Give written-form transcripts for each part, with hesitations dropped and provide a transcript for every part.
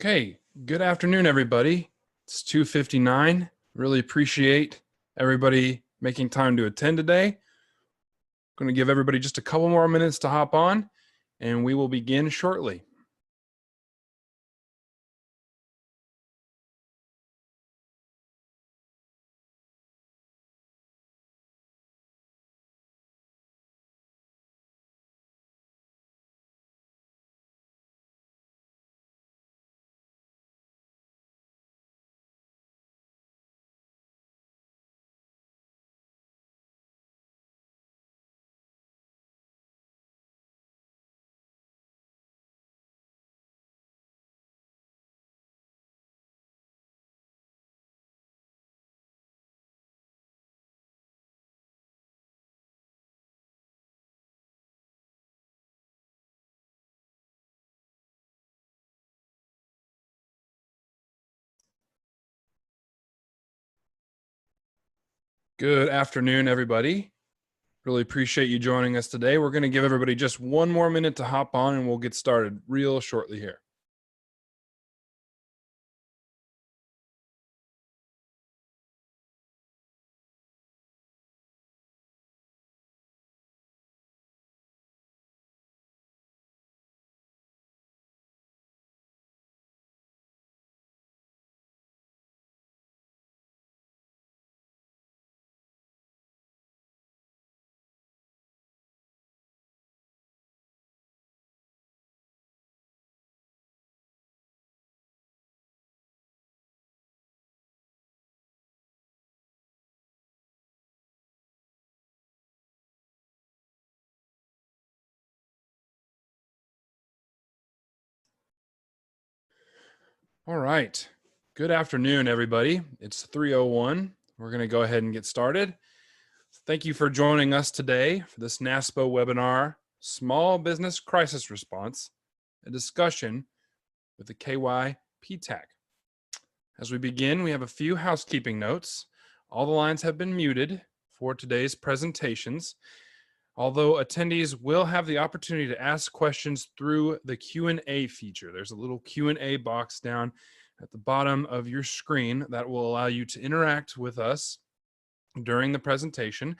Okay, good afternoon, everybody. It's 2:59. Really appreciate everybody making time to attend today. I'm going to give everybody just a couple more minutes to hop on, and we will begin shortly. Good afternoon, everybody. Really appreciate you joining us today. We're going to give everybody just one more minute to hop on, and we'll get started real shortly here. All right. Good afternoon, everybody. It's 3:01. We're going to go ahead and get started. Thank you for joining us today for this NASPO webinar, Small Business Crisis Response, a discussion with the KYPTAC. As we begin, we have a few housekeeping notes. All the lines have been muted for today's presentations, although attendees will have the opportunity to ask questions through the Q&A feature. There's a little Q&A box down at the bottom of your screen that will allow you to interact with us during the presentation.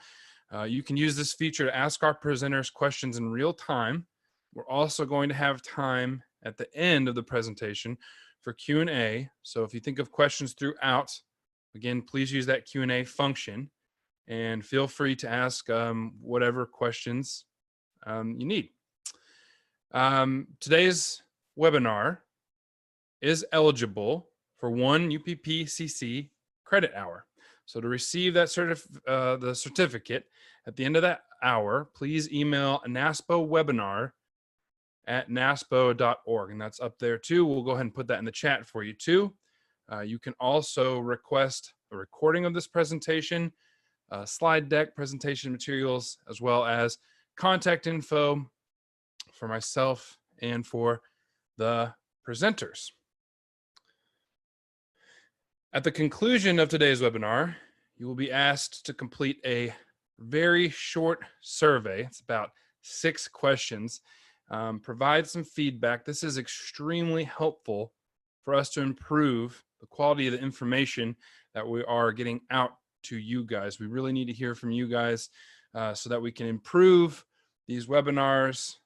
You can use this feature to ask our presenters questions in real time. We're also going to have time at the end of the presentation for Q&A. So if you think of questions throughout, again, please use that Q&A function and feel free to ask whatever questions you need. Today's webinar is eligible for one UPPCC credit hour. So to receive that the certificate at the end of that hour, please email naspowebinar@naspo.org, and that's up there too. We'll go ahead and put that in the chat for you too. You can also request a recording of this presentation, slide deck, presentation materials, as well as contact info for myself and for the presenters. At the conclusion of today's webinar, you will be asked to complete a very short survey. It's about 6 questions. Provide some feedback. This is extremely helpful for us to improve the quality of the information that we are getting out to you guys. We really need to hear from you guys so that we can improve these webinars,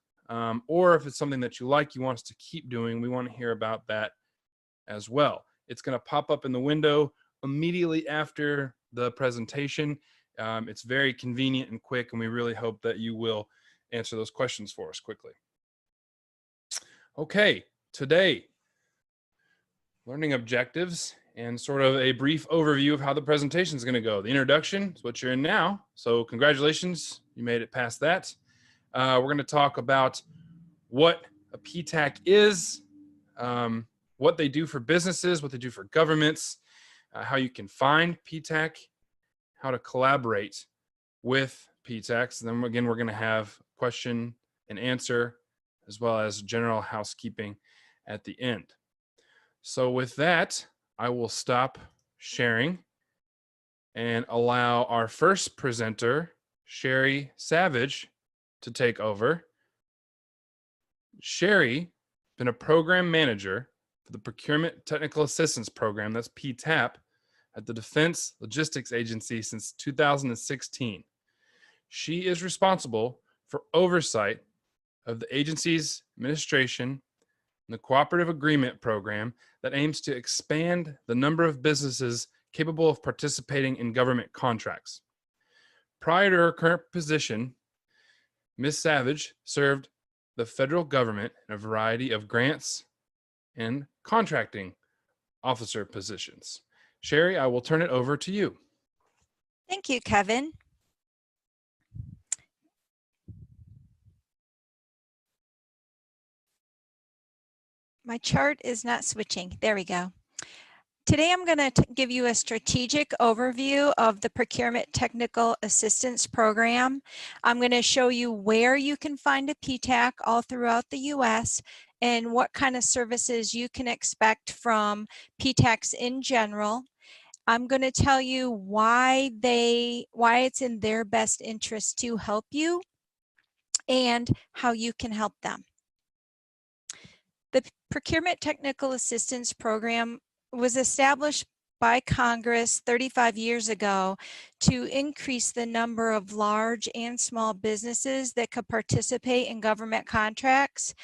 or if it's something that you like, you want us to keep doing, we want to hear about that as well. It's going to pop up in the window immediately after the presentation. It's very convenient and quick, and we really hope that you will answer those questions for us quickly. Okay, today, learning objectives and sort of a brief overview of how the presentation is going to go. The introduction is what you're in now, so congratulations, you made it past that. We're going to talk about what a PTAC is, what they do for businesses, what they do for governments, how you can find PTAC, how to collaborate with PTACs. And then again, we're going to have question and answer, as well as general housekeeping at the end. So with that, I will stop sharing and allow our first presenter, Sherry Savage, to take over. Sherry, been a program manager for the Procurement Technical Assistance Program, that's PTAP, at the Defense Logistics Agency since 2016. She is responsible for oversight of the agency's administration and the Cooperative Agreement Program that aims to expand the number of businesses capable of participating in government contracts. Prior to her current position, Ms. Savage served the federal government in a variety of grants and contracting officer positions. Sherry, I will turn it over to you. Thank you, Kevin. My chart is not switching. There we go. Today, I'm going to give you a strategic overview of the Procurement Technical Assistance Program. I'm going to show you where you can find a PTAC all throughout the U.S. and what kind of services you can expect from PTACs in general. I'm going to tell you why it's in their best interest to help you and how you can help them. The Procurement Technical Assistance Program was established by Congress 35 years ago to increase the number of large and small businesses that could participate in government contracts.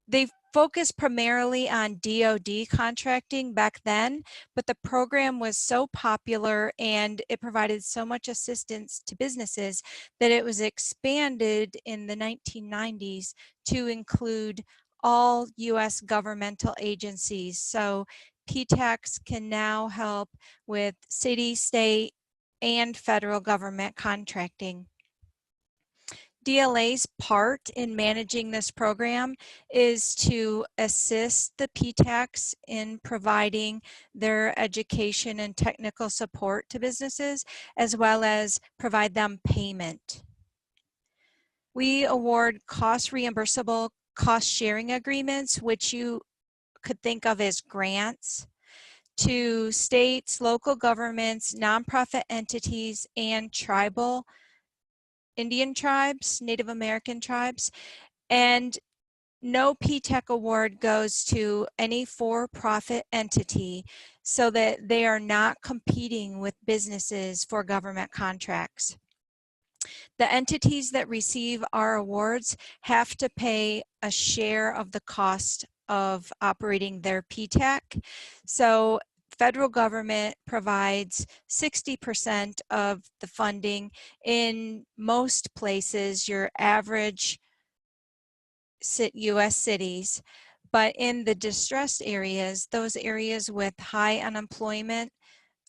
They focused primarily on DoD contracting back then, but the program was so popular and it provided so much assistance to businesses that it was expanded in the 1990s to include all U.S. governmental agencies. So PTACs can now help with city, state, and federal government contracting. DLA's part in managing this program is to assist the PTACs in providing their education and technical support to businesses, as well as provide them payment. We award cost reimbursable cost sharing agreements, which you could think of as grants, to states, local governments, nonprofit entities, and tribal Indian tribes, Native American tribes, and no PTAC award goes to any for-profit entity so that they are not competing with businesses for government contracts. The entities that receive our awards have to pay a share of the cost of operating their PTAC. So federal government provides 60% of the funding. In most places, your average U.S. cities, but in the distressed areas, those areas with high unemployment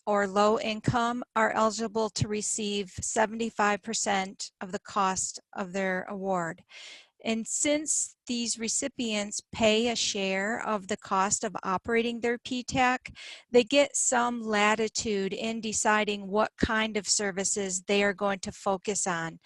or low income are eligible to receive 75% of the cost of their award. And since these recipients pay a share of the cost of operating their PTAC, they get some latitude in deciding what kind of services they are going to focus on.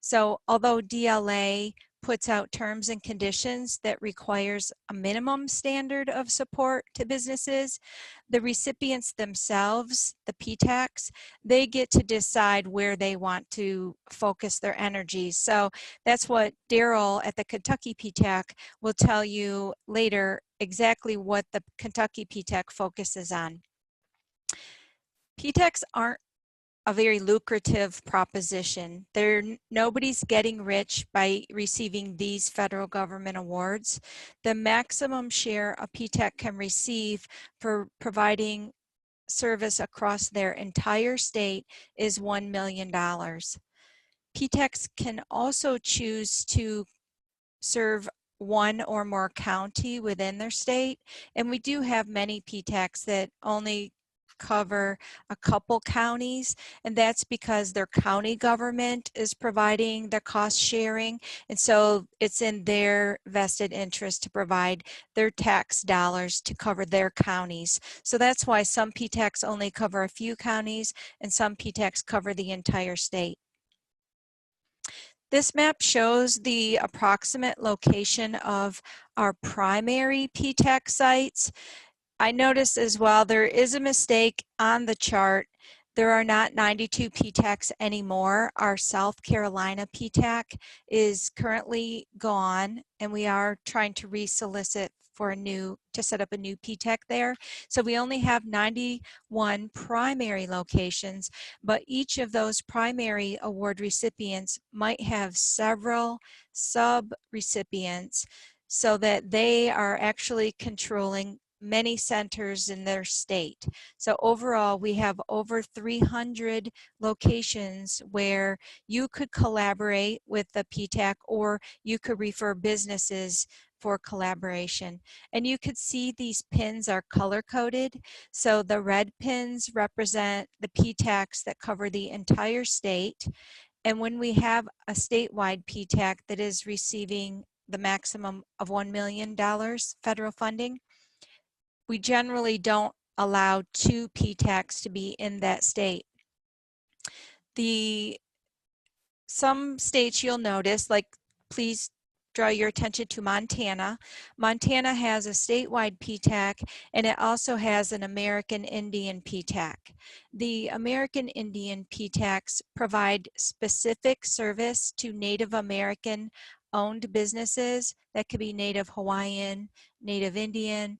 So although DLA puts out terms and conditions that requires a minimum standard of support to businesses, the recipients themselves, the PTACs, they get to decide where they want to focus their energies. So that's what Darrall at the Kentucky PTAC will tell you later exactly what the Kentucky PTAC focuses on. PTACs aren't a very lucrative proposition. Nobody's getting rich by receiving these federal government awards. The maximum share a PTAC can receive for providing service across their entire state is $1 million. PTACs can also choose to serve one or more county within their state, and we do have many PTACs that only cover a couple counties, and that's because their county government is providing the cost sharing, and so it's in their vested interest to provide their tax dollars to cover their counties. So that's why some PTACs only cover a few counties and some PTACs cover the entire state. This map shows the approximate location of our primary PTAC sites. I noticed as well there is a mistake on the chart. There are not 92 PTACs anymore. Our South Carolina PTAC is currently gone, and we are trying to re-solicit to set up a new PTAC there. So we only have 91 primary locations, but each of those primary award recipients might have several sub-recipients so that they are actually controlling many centers in their state. So overall, we have over 300 locations where you could collaborate with the PTAC, or you could refer businesses for collaboration. And you could see these pins are color-coded. So the red pins represent the PTACs that cover the entire state. And when we have a statewide PTAC that is receiving the maximum of $1 million federal funding, we generally don't allow 2 PTACs to be in that state. Some states you'll notice, like, please draw your attention to Montana. Montana has a statewide PTAC, and it also has an American Indian PTAC. The American Indian PTACs provide specific service to Native American owned businesses. That could be Native Hawaiian, Native Indian,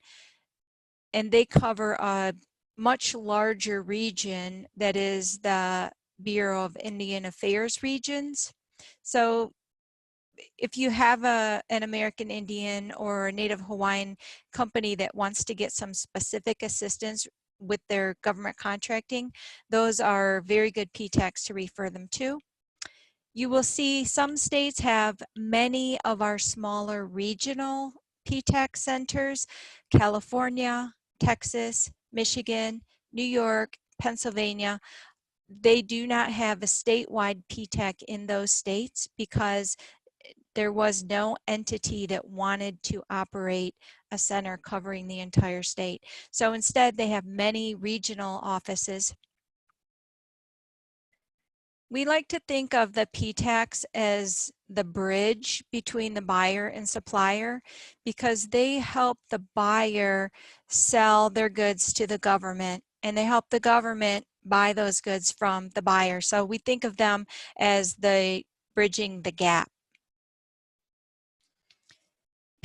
and they cover a much larger region that is the Bureau of Indian Affairs regions. So if you have an American Indian or a Native Hawaiian company that wants to get some specific assistance with their government contracting, those are very good PTACs to refer them to. You will see some states have many of our smaller regional PTAC centers: California, Texas, Michigan, New York, Pennsylvania. They do not have a statewide PTAC in those states because there was no entity that wanted to operate a center covering the entire state. So instead, they have many regional offices. We like to think of the PTACs as the bridge between the buyer and supplier, because they help the buyer sell their goods to the government, and they help the government buy those goods from the buyer. So we think of them as the bridging the gap.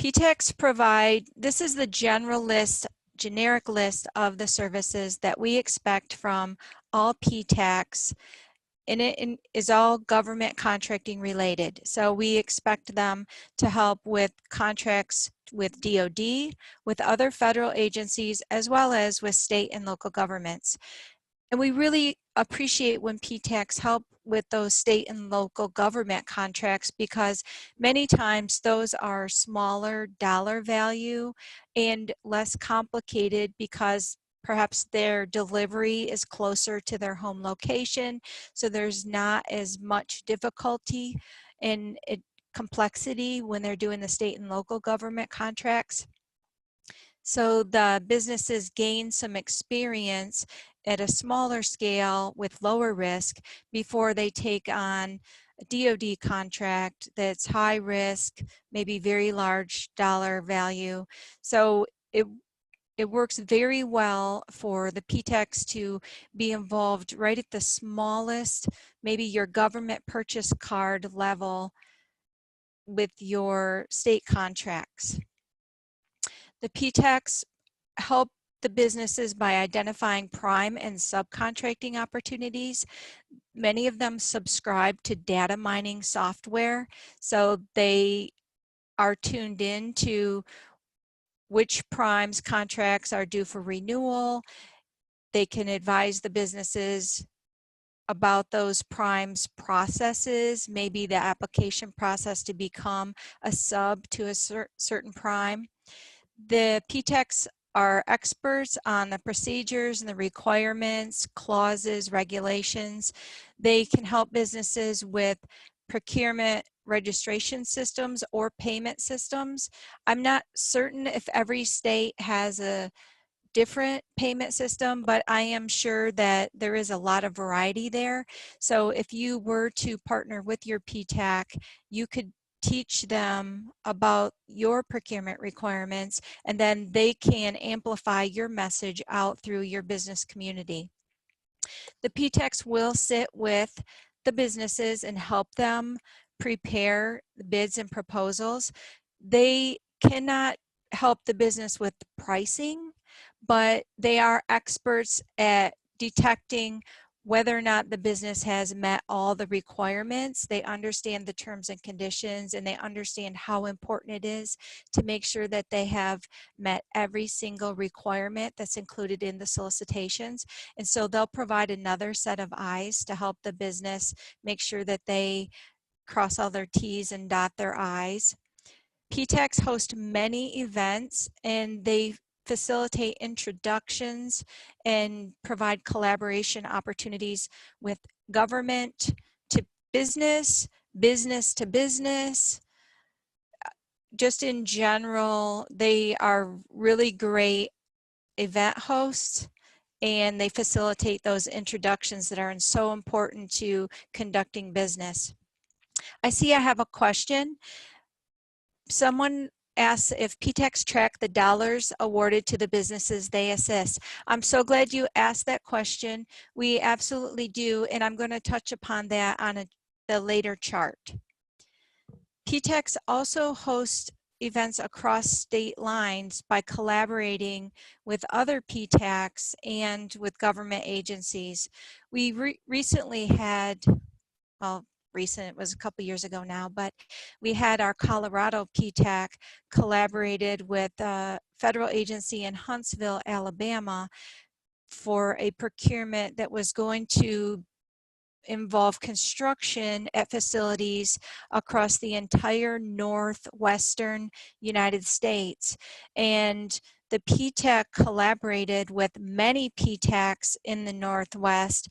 PTACs provide, this is the generic list of the services that we expect from all PTACs, and it is all government contracting related. So we expect them to help with contracts with DoD, with other federal agencies, as well as with state and local governments. And we really appreciate when PTACs help with those state and local government contracts, because many times those are smaller dollar value and less complicated, because perhaps their delivery is closer to their home location, so there's not as much difficulty and complexity when they're doing the state and local government contracts. So the businesses gain some experience at a smaller scale with lower risk before they take on a DoD contract that's high risk, maybe very large dollar value. So it works very well for the PTACs to be involved right at the smallest, maybe your government purchase card level with your state contracts. The PTACs help the businesses by identifying prime and subcontracting opportunities. Many of them subscribe to data mining software, so they are tuned in to which primes contracts are due for renewal. They can advise the businesses about those primes processes, maybe the application process to become a sub to a certain prime. The PTACs are experts on the procedures and the requirements, clauses, regulations. They can help businesses with procurement registration systems or payment systems. I'm not certain if every state has a different payment system, but I am sure that there is a lot of variety there. So if you were to partner with your PTAC, you could teach them about your procurement requirements, and then they can amplify your message out through your business community. The PTACs will sit with the businesses and help them prepare the bids and proposals. They cannot help the business with pricing, but they are experts at detecting whether or not the business has met all the requirements. They understand the terms and conditions, and they understand how important it is to make sure that they have met every single requirement that's included in the solicitations. And so they'll provide another set of eyes to help the business make sure that they cross all their T's and dot their I's. PTACs host many events, and they facilitate introductions and provide collaboration opportunities with government to business, business to business. Just in general, they are really great event hosts, and they facilitate those introductions that are so important to conducting business. I see I have a question. Someone asks if PTACs track the dollars awarded to the businesses they assist. I'm so glad you asked that question. We absolutely do, and I'm going to touch upon that on the later chart. PTACs also host events across state lines by collaborating with other PTACs and with government agencies. We recently had, well, recent, it was a couple years ago now, but we had our Colorado PTAC collaborated with a federal agency in Huntsville, Alabama for a procurement that was going to involve construction at facilities across the entire northwestern United States. And the PTAC collaborated with many PTACs in the Northwest,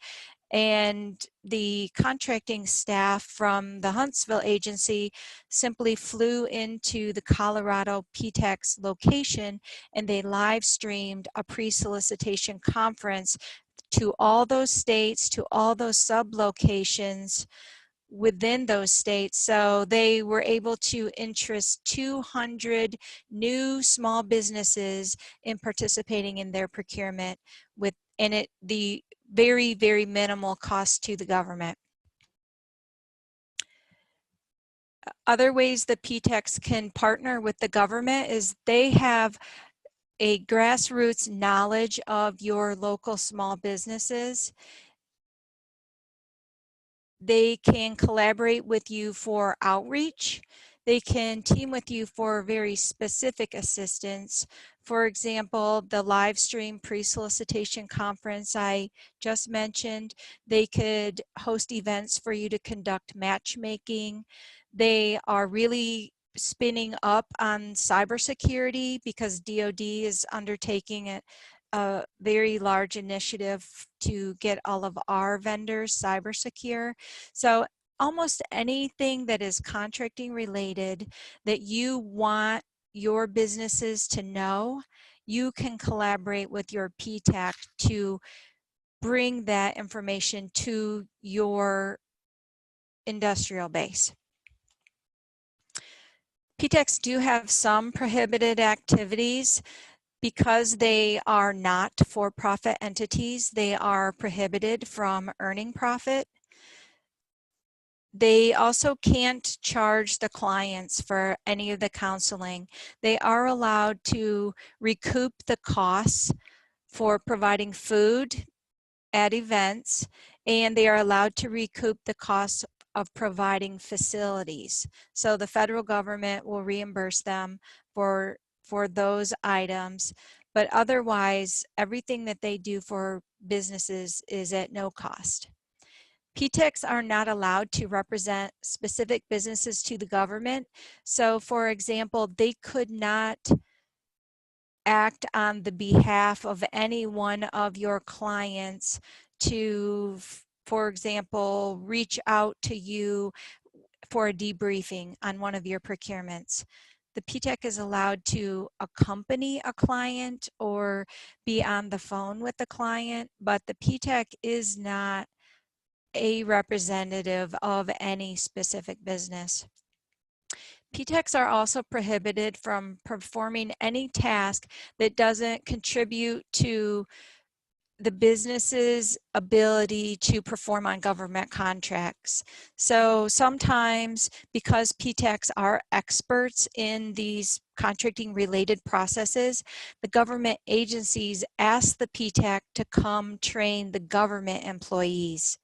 and the contracting staff from the Huntsville agency simply flew into the Colorado PTAC's location, and they live streamed a pre-solicitation conference to all those states, to all those sub-locations within those states. So they were able to interest 200 new small businesses in participating in their procurement and the very, very minimal cost to the government. Other ways the PTACs can partner with the government is they have a grassroots knowledge of your local small businesses. They can collaborate with you for outreach. They can team with you for very specific assistance. For example, the live stream pre-solicitation conference I just mentioned, they could host events for you to conduct matchmaking. They are really spinning up on cybersecurity because DoD is undertaking a very large initiative to get all of our vendors cyber secure. So almost anything that is contracting related that you want your businesses to know, you can collaborate with your PTAC to bring that information to your industrial base. PTACs do have some prohibited activities. Because they are not for-profit entities, they are prohibited from earning profit. They also can't charge the clients for any of the counseling. They are allowed to recoup the costs for providing food at events, and they are allowed to recoup the costs of providing facilities. So the federal government will reimburse them for those items, but otherwise everything that they do for businesses is at no cost. PTACs are not allowed to represent specific businesses to the government. So for example, they could not act on the behalf of any one of your clients to, for example, reach out to you for a debriefing on one of your procurements. The PTAC is allowed to accompany a client or be on the phone with the client, but the PTAC is not a representative of any specific business. PTACs are also prohibited from performing any task that doesn't contribute to the business's ability to perform on government contracts. So sometimes, because PTACs are experts in these contracting related processes, the government agencies ask the PTAC to come train the government employees.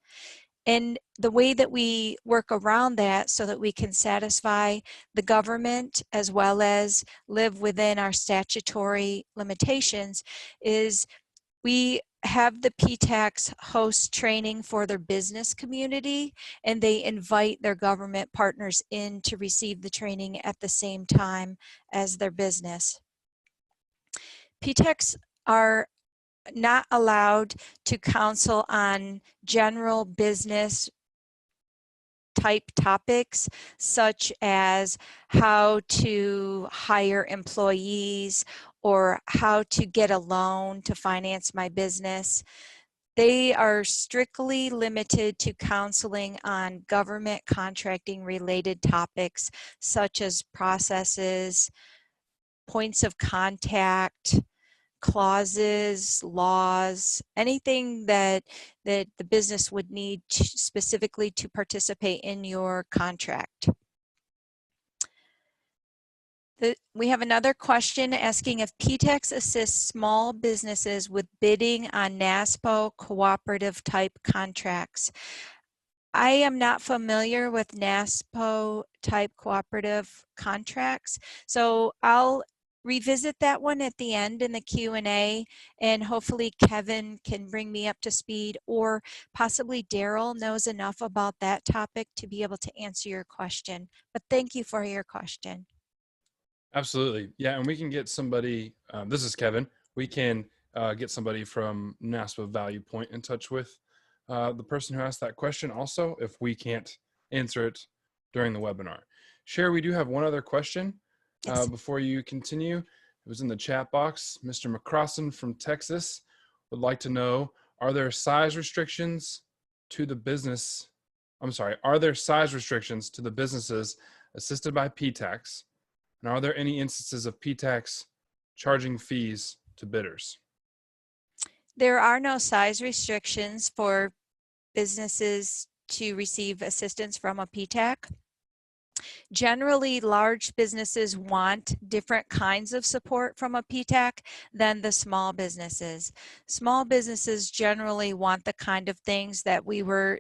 And the way that we work around that so that we can satisfy the government as well as live within our statutory limitations is we have the PTACs host training for their business community, and they invite their government partners in to receive the training at the same time as their business. PTACs are not allowed to counsel on general business type topics such as how to hire employees or how to get a loan to finance my business. They are strictly limited to counseling on government contracting related topics such as processes, points of contact, clauses, laws, anything that the business would need to, specifically to participate in your contract. We have another question asking if PTACs assist small businesses with bidding on NASPO cooperative type contracts. I am not familiar with NASPO type cooperative contracts, so I'll revisit that one at the end in the Q&A, and hopefully Kevin can bring me up to speed, or possibly Darrell knows enough about that topic to be able to answer your question. But thank you for your question. Absolutely. Yeah, and we can get somebody, this is Kevin, we can get somebody from NASPO Value Point in touch with the person who asked that question also, if we can't answer it during the webinar. Sherry, we do have one other question before you continue. It was in the chat box. Mr. McCrossan from Texas would like to know, are there size restrictions to the business, are there size restrictions to the businesses assisted by PTACs? And are there any instances of PTACs charging fees to bidders? There are no size restrictions for businesses to receive assistance from a PTAC. Generally, large businesses want different kinds of support from a PTAC than the small businesses. Small businesses generally want the kind of things that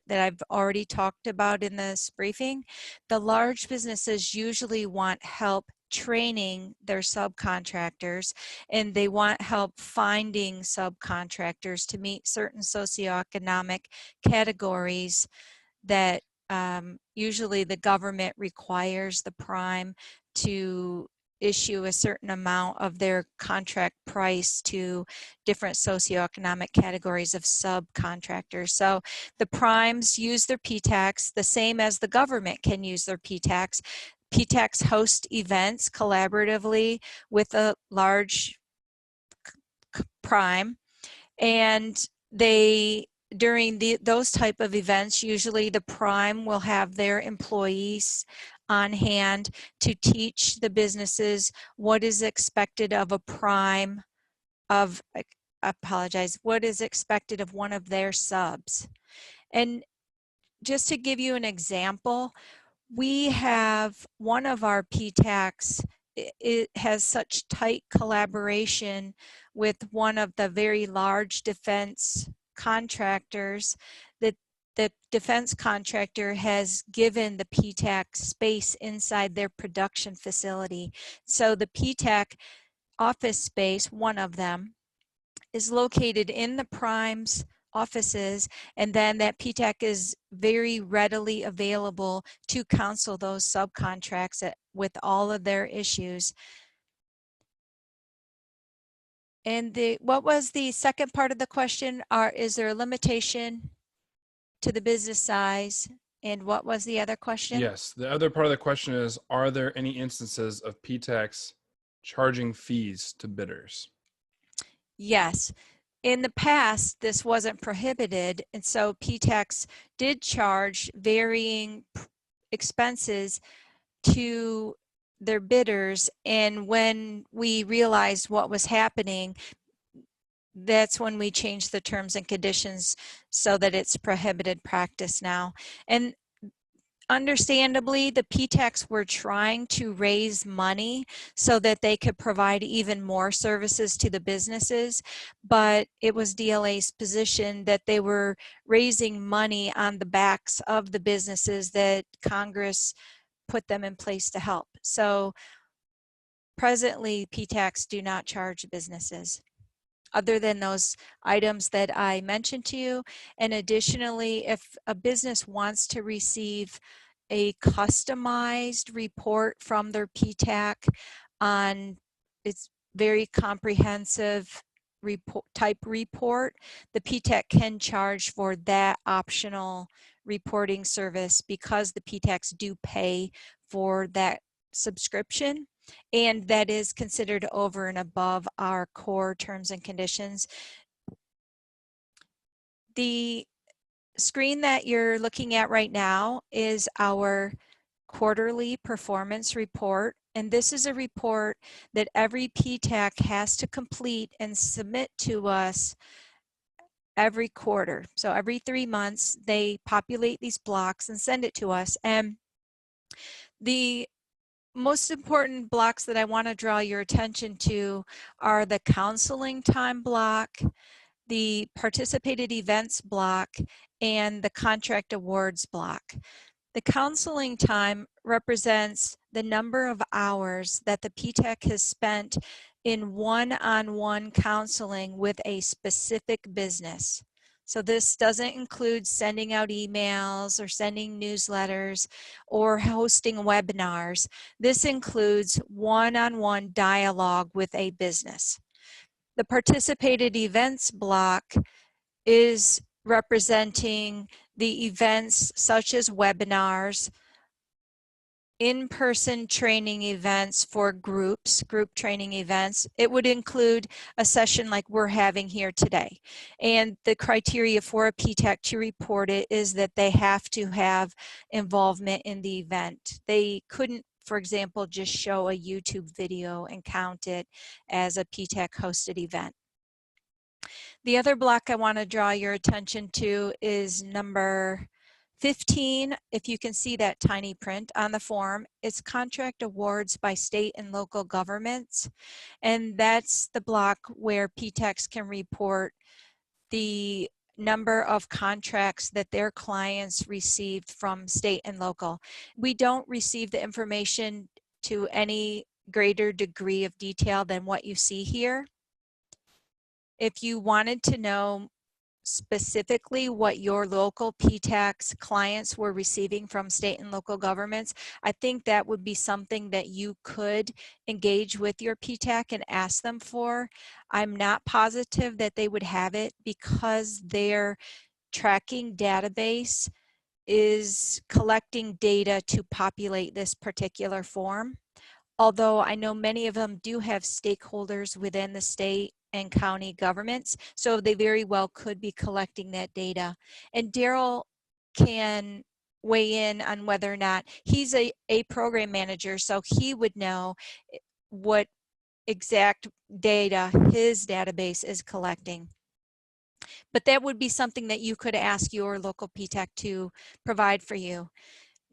I've already talked about in this briefing. The large businesses usually want help training their subcontractors, and they want help finding subcontractors to meet certain socioeconomic categories that usually the government requires the prime to issue a certain amount of their contract price to different socioeconomic categories of subcontractors. So the primes use their PTACs the same as the government can use their PTACs. PTACs host events collaboratively with a large prime, and during those type of events, usually the prime will have their employees on hand to teach the businesses what is expected of a prime what is expected of one of their subs. And just to give you an example, we have one of our PTACs, it has such tight collaboration with one of the very large defense contractors that the defense contractor has given the PTAC space inside their production facility. So the PTAC office space, one of them, is located in the prime's offices, and then that PTAC is very readily available to counsel those subcontracts with all of their issues. And what was the second part of the question? Is there a limitation to the business size? And what was the other question? Yes, the other part of the question is, are there any instances of PTACs charging fees to bidders? Yes. In the past, this wasn't prohibited, and so PTACs did charge varying expenses to their bidders. And when we realized what was happening, that's when we changed the terms and conditions so that it's prohibited practice now. And understandably, the PTACs were trying to raise money so that they could provide even more services to the businesses, but it was DLA's position that they were raising money on the backs of the businesses that Congress put them in place to help. So presently, PTACs do not charge businesses, other than those items that I mentioned to you. And additionally, if a business wants to receive a customized report from their PTAC on its very comprehensive type report, the PTAC can charge for that optional reporting service because the PTACs do pay for that subscription. And that is considered over and above our core terms and conditions. The screen that you're looking at right now is our quarterly performance report. And this is a report that every PTAC has to complete and submit to us every quarter. So every 3 months, they populate these blocks and send it to us. And the most important blocks that I want to draw your attention to are the counseling time block, the participated events block, and the contract awards block. The counseling time represents the number of hours that the PTAC has spent in one-on-one counseling with a specific business. So this doesn't include sending out emails or sending newsletters or hosting webinars. This includes one-on-one dialogue with a business. The participated events block is representing the events such as webinars, in-person training events for groups, group training events. It would include a session like we're having here today. And the criteria for a PTAC to report it is that they have to have involvement in the event. They couldn't, for example, just show a YouTube video and count it as a PTAC hosted event. The other block I want to draw your attention to is number 15. If you can see that tiny print on the form, it's contract awards by state and local governments. And that's the block where PTACs can report the number of contracts that their clients received from state and local. We don't receive the information to any greater degree of detail than what you see here. If you wanted to know specifically what your local PTAC's clients were receiving from state and local governments, I think that would be something that you could engage with your PTAC and ask them for. I'm not positive that they would have it because their tracking database is collecting data to populate this particular form. Although I know many of them do have stakeholders within the state and county governments, so they very well could be collecting that data. And Darrell can weigh in on whether or not he's a program manager, so he would know what exact data his database is collecting. But that would be something that you could ask your local PTAC to provide for you.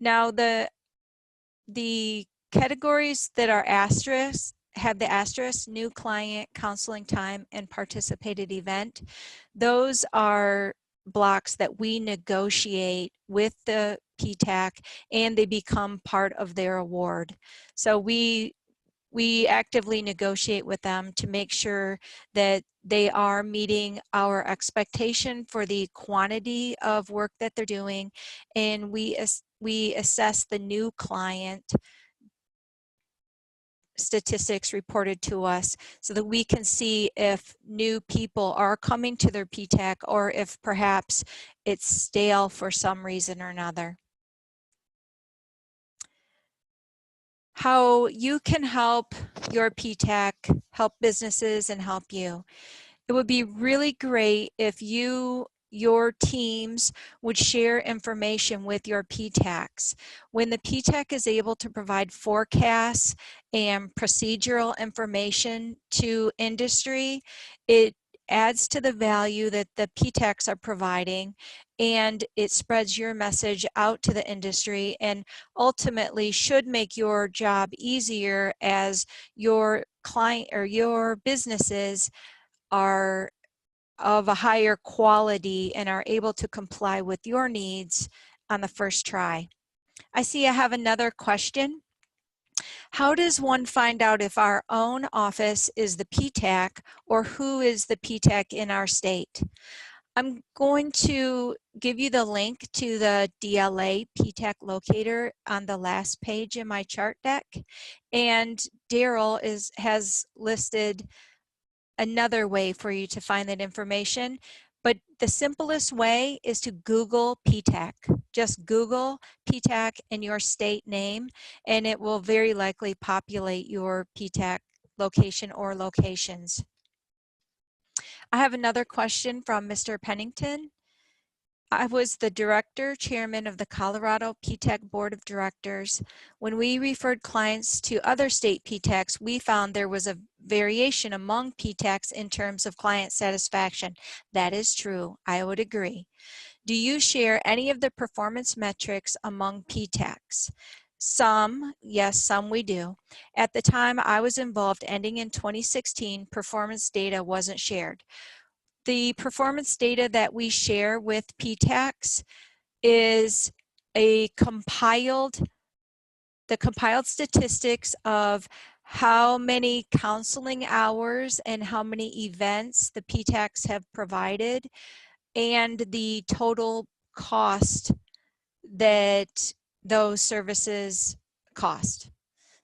Now, the categories that are asterisk have the asterisk: new client, counseling time, and participated event. Those are blocks that we negotiate with the PTAC and they become part of their award. So we actively negotiate with them to make sure that they are meeting our expectation for the quantity of work that they're doing, and we assess the new client statistics reported to us so that we can see if new people are coming to their PTAC or if perhaps it's stale for some reason or another. How you can help your PTAC help businesses and help you. It would be really great if your teams would share information with your PTACs. When the PTAC is able to provide forecasts and procedural information to industry, it adds to the value that the PTACs are providing, and it spreads your message out to the industry and ultimately should make your job easier as your client or your businesses are of a higher quality and are able to comply with your needs on the first try. I see I have another question. How does one find out if our own office is the PTAC or who is the PTAC in our state? I'm going to give you the link to the DLA PTAC locator on the last page in my chart deck. And Darrell has listed another way for you to find that information. But the simplest way is to Google PTAC. Just Google PTAC and your state name, and it will very likely populate your PTAC location or locations. I have another question from Mr. Pennington. I was the director, chairman of the Colorado PTAC Board of Directors. When we referred clients to other state PTACs, we found there was a variation among PTACs in terms of client satisfaction. That is true. I would agree. Do you share any of the performance metrics among PTACs? Some, yes, some we do. At the time I was involved, ending in 2016, performance data wasn't shared. The performance data that we share with PTACs is the compiled statistics of how many counseling hours and how many events the PTACs have provided, and the total cost that those services cost.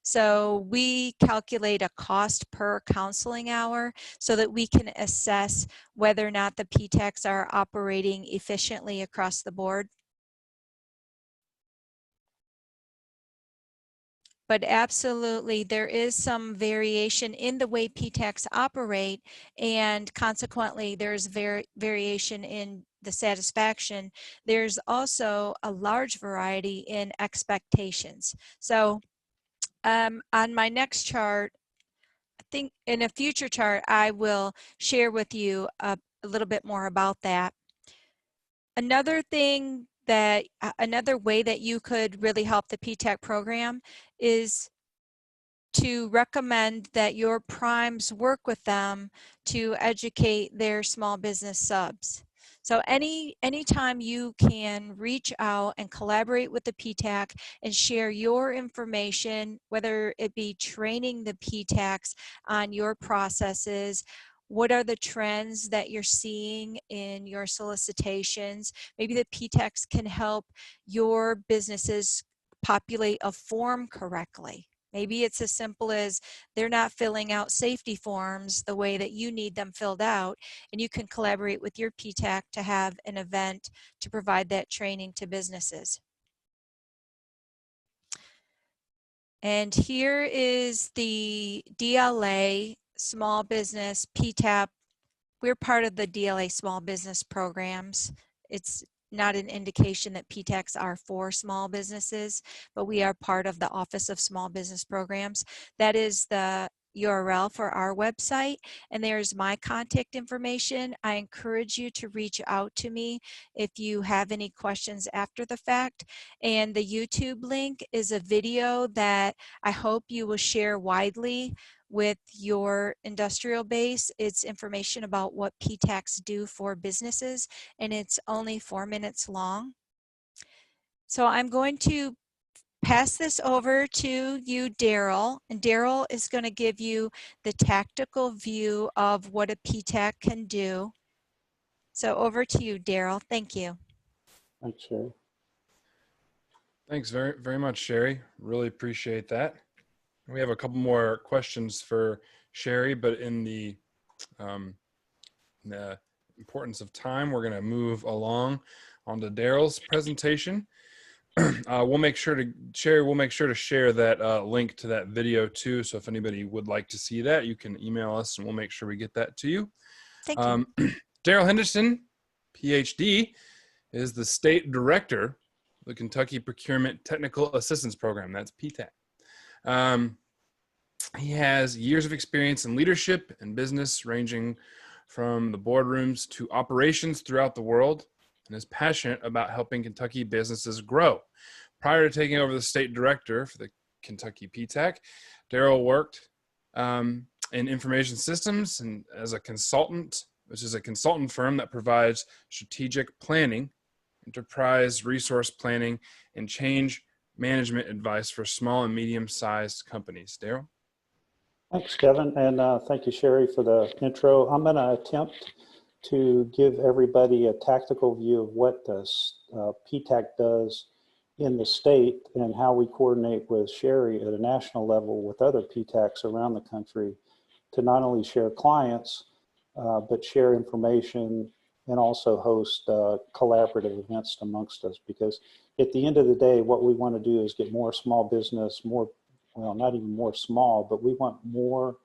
So we calculate a cost per counseling hour so that we can assess whether or not the PTACs are operating efficiently across the board. But absolutely, there is some variation in the way PTACs operate, and consequently, there's variation in the satisfaction. There's also a large variety in expectations. So on my next chart, I think in a future chart, I will share with you a little bit more about that. Another way that you could really help the PTAC program is to recommend that your primes work with them to educate their small business subs. So anytime you can reach out and collaborate with the PTAC and share your information, whether it be training the PTACs on your processes, what are the trends that you're seeing in your solicitations? Maybe the PTACs can help your businesses populate a form correctly. Maybe it's as simple as they're not filling out safety forms the way that you need them filled out, and you can collaborate with your PTAC to have an event to provide that training to businesses. And here is the DLA Small Business PTAP. We're part of the DLA Small Business Programs. It's not an indication that PTACs are for small businesses, but we are part of the Office of Small Business Programs. That is the URL for our website, and there's my contact information. I encourage you to reach out to me if you have any questions after the fact. And the YouTube link is a video that I hope you will share widely with your industrial base. It's information about what PTACs do for businesses, and it's only 4 minutes long. So I'm going to pass this over to you, Darrell, and Darrell is going to give you the tactical view of what a PTAC can do. So over to you, Darrell. Thank you. Okay. Thanks very much, Sherry. Really appreciate that. We have a couple more questions for Sherry, but in the importance of time, we're going to move along onto Darrell's presentation. We'll make sure to share that link to that video too. So if anybody would like to see that, you can email us and we'll make sure we get that to you. Thank you. Darrall Henderson, Ph.D., is the state director of the Kentucky Procurement Technical Assistance Program. That's PTAP. He has years of experience in leadership and business, ranging from the boardrooms to operations throughout the world, and is passionate about helping Kentucky businesses grow. Prior to taking over the state director for the Kentucky PTAC, Darrall worked in information systems and as a consultant, which is a consultant firm that provides strategic planning, enterprise resource planning, and change management advice for small and medium-sized companies. Darrall? Thanks, Kevin, and thank you, Sherry, for the intro. I'm going to attempt to give everybody a tactical view of what the PTAC does in the state and how we coordinate with Sherry at a national level with other PTACs around the country to not only share clients, but share information and also host collaborative events amongst us. Because at the end of the day, what we want to do is get more small business, well, not even more small, but we want more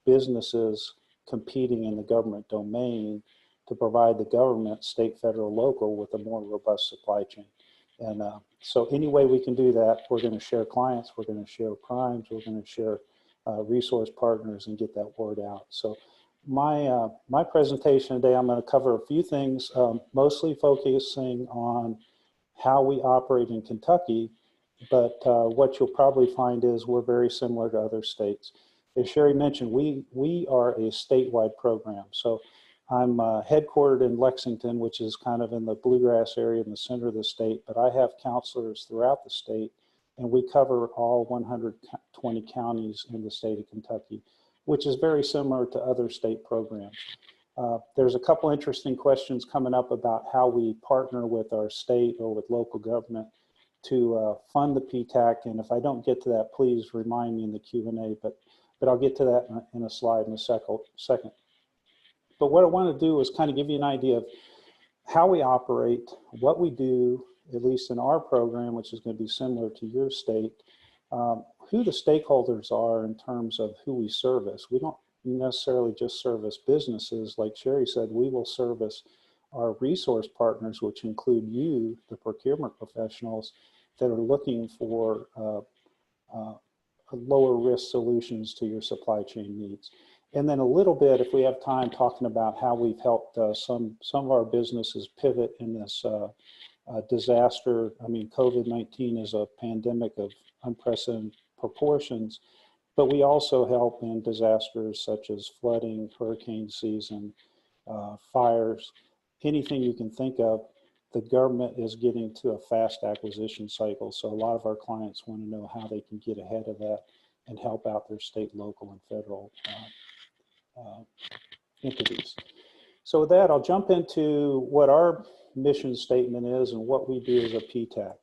businesses competing in the government domain to provide the government, state, federal, local, with a more robust supply chain. And so any way we can do that, we're going to share clients, we're going to share primes, we're going to share resource partners and get that word out. So my presentation today, I'm going to cover a few things, mostly focusing on how we operate in Kentucky, but what you'll probably find is we're very similar to other states. As Sherry mentioned, we are a statewide program. So I'm headquartered in Lexington, which is kind of in the bluegrass area in the center of the state, but I have counselors throughout the state, and we cover all 120 counties in the state of Kentucky, which is very similar to other state programs. There's a couple interesting questions coming up about how we partner with our state or with local government to fund the PTAC, and if I don't get to that, please remind me in the Q&A, but I'll get to that in a slide in a second. But what I want to do is kind of give you an idea of how we operate, what we do, at least in our program, which is going to be similar to your state, who the stakeholders are in terms of who we service. We don't necessarily just service businesses. Like Sherry said, we will service our resource partners, which include you, the procurement professionals that are looking for lower risk solutions to your supply chain needs. And then a little bit, if we have time, talking about how we've helped some of our businesses pivot in this disaster. I mean, COVID-19 is a pandemic of unprecedented proportions, but we also help in disasters such as flooding, hurricane season, fires, anything you can think of. The government is getting to a fast acquisition cycle, so a lot of our clients want to know how they can get ahead of that and help out their state, local, and federal entities. So with that, I'll jump into what our mission statement is and what we do as a PTAC.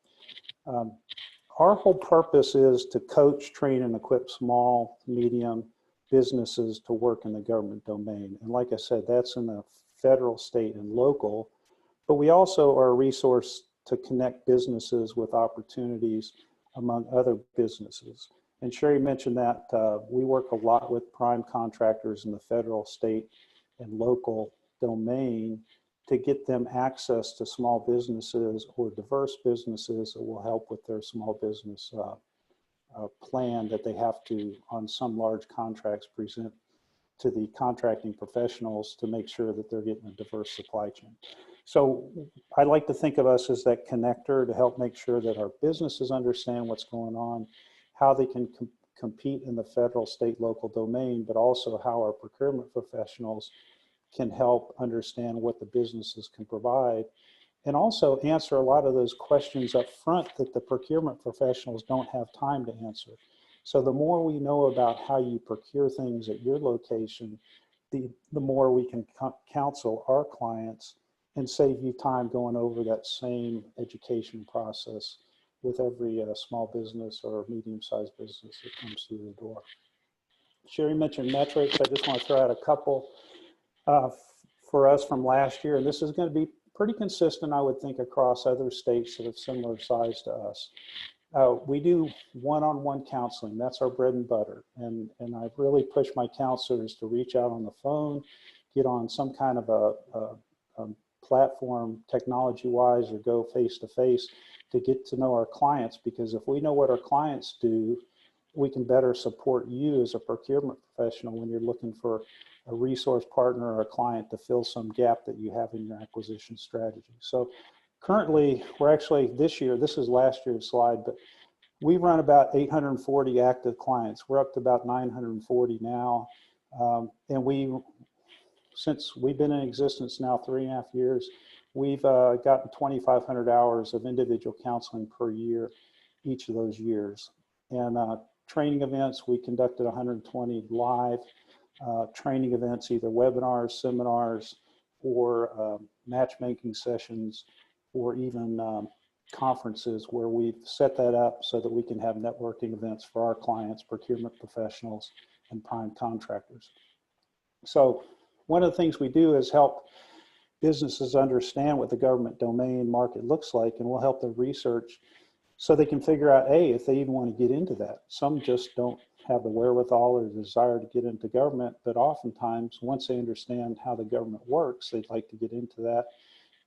Our whole purpose is to coach, train, and equip small, medium businesses to work in the government domain. And like I said, that's in the federal, state, and local. But we also are a resource to connect businesses with opportunities among other businesses. And Sherry mentioned that we work a lot with prime contractors in the federal, state, and local domain to get them access to small businesses or diverse businesses that will help with their small business plan that they have to, on some large contracts, present to the contracting professionals to make sure that they're getting a diverse supply chain. So I like to think of us as that connector to help make sure that our businesses understand what's going on, how they can compete in the federal, state, local domain, but also how our procurement professionals can help understand what the businesses can provide, and also answer a lot of those questions up front that the procurement professionals don't have time to answer. So the more we know about how you procure things at your location, the more we can counsel our clients and save you time going over that same education process with every small business or medium-sized business that comes through the door. Sherry mentioned metrics. I just want to throw out a couple for us from last year, and this is going to be pretty consistent, I would think, across other states that have similar size to us. We do one-on-one counseling. That's our bread and butter. And I really push my counselors to reach out on the phone, get on some kind of a platform technology-wise, or go face-to-face to get to know our clients, because if we know what our clients do, we can better support you as a procurement professional when you're looking for a resource partner or a client to fill some gap that you have in your acquisition strategy. So currently, we're actually this year, this is last year's slide, but we run about 840 active clients. We're up to about 940 now. And since we've been in existence now 3.5 years, we've gotten 2,500 hours of individual counseling per year, each of those years. And training events, we conducted 120 live training events, either webinars, seminars, or matchmaking sessions, or even conferences where we've set that up so that we can have networking events for our clients, procurement professionals, and prime contractors. So one of the things we do is help businesses understand what the government domain market looks like, and we'll help them research so they can figure out, A, if they even want to get into that. Some just don't have the wherewithal or desire to get into government, but oftentimes once they understand how the government works, they'd like to get into that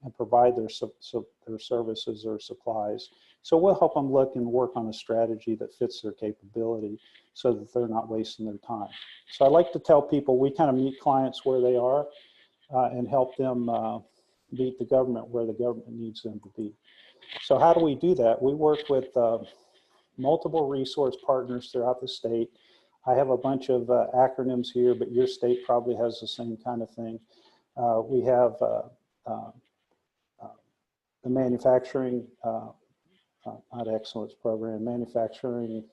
and provide their services or supplies. So we'll help them look and work on a strategy that fits their capability so that they're not wasting their time. So I like to tell people we kind of meet clients where they are and help them meet the government where the government needs them to be. So how do we do that? We work with multiple resource partners throughout the state. I have a bunch of acronyms here, but your state probably has the same kind of thing. We have the manufacturing, not excellence program, manufacturing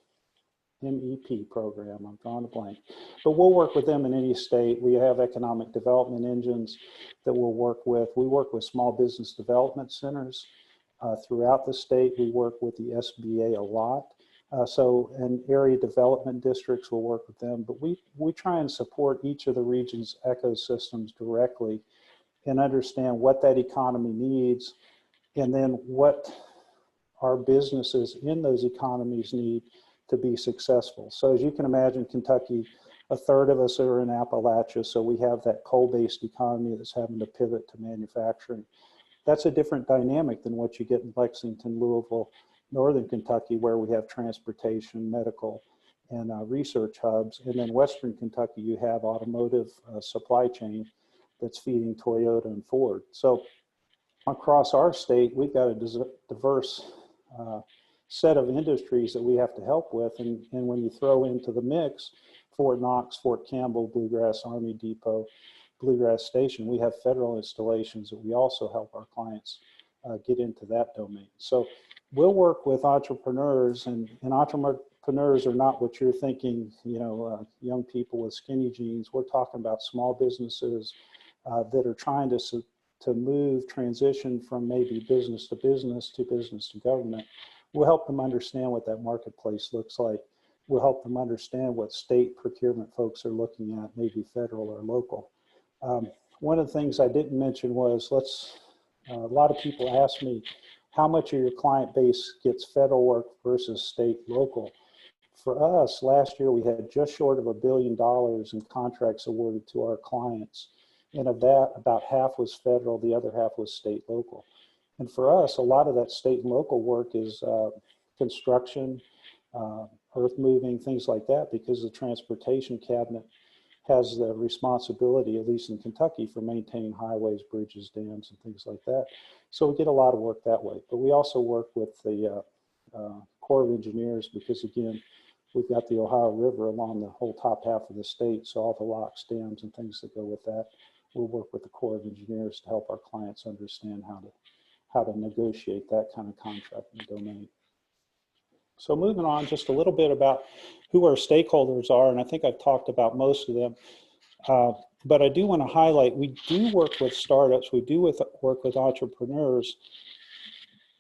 MEP program, I'm drawing a blank. But we'll work with them in any state. We have economic development engines that we'll work with. We work with small business development centers throughout the state. We work with the SBA a lot. And area development districts will work with them. But we try and support each of the region's ecosystems directly and understand what that economy needs, and then what our businesses in those economies need to be successful. So as you can imagine, Kentucky, a third of us are in Appalachia, so we have that coal-based economy that's having to pivot to manufacturing. That's a different dynamic than what you get in Lexington, Louisville, Northern Kentucky, where we have transportation, medical, and research hubs. And then Western Kentucky, you have automotive supply chain that's feeding Toyota and Ford. So across our state, we've got a diverse set of industries that we have to help with. And when you throw into the mix Fort Knox, Fort Campbell, Bluegrass Army Depot, Bluegrass Station, we have federal installations that we also help our clients get into that domain. So we'll work with entrepreneurs, and entrepreneurs are not what you're thinking, young people with skinny jeans. We're talking about small businesses that are trying to transition from maybe business to business to government. We'll help them understand what that marketplace looks like. We'll help them understand what state procurement folks are looking at, maybe federal or local. One of the things I didn't mention was, a lot of people ask me, how much of your client base gets federal work versus state, local? For us, last year we had just short of $1 billion in contracts awarded to our clients. And of that, about half was federal, the other half was state, local. And for us, a lot of that state and local work is construction, earth moving, things like that, because the transportation cabinet has the responsibility, at least in Kentucky, for maintaining highways, bridges, dams, and things like that. So we get a lot of work that way. But we also work with the Corps of Engineers, because again, we've got the Ohio River along the whole top half of the state, so all the locks, dams, and things that go with that. We'll work with the Corps of Engineers to help our clients understand how to negotiate that kind of contracting domain. So moving on just a little bit about who our stakeholders are, and I think I've talked about most of them, but I do want to highlight, we do work with startups, we do work with entrepreneurs,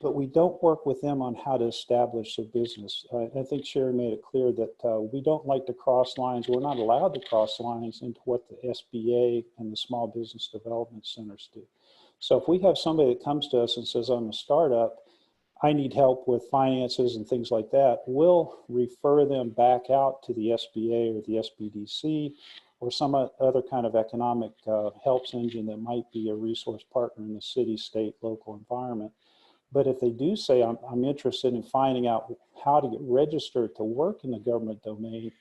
but we don't work with them on how to establish their business. I think Sherry made it clear that we don't like to cross lines. We're not allowed to cross lines into what the SBA and the Small Business Development Centers do. So if we have somebody that comes to us and says, I'm a startup, I need help with finances and things like that, we'll refer them back out to the SBA or the SBDC or some other kind of economic helps engine that might be a resource partner in the city, state, local environment. But if they do say, I'm interested in finding out how to get registered to work in the government domain,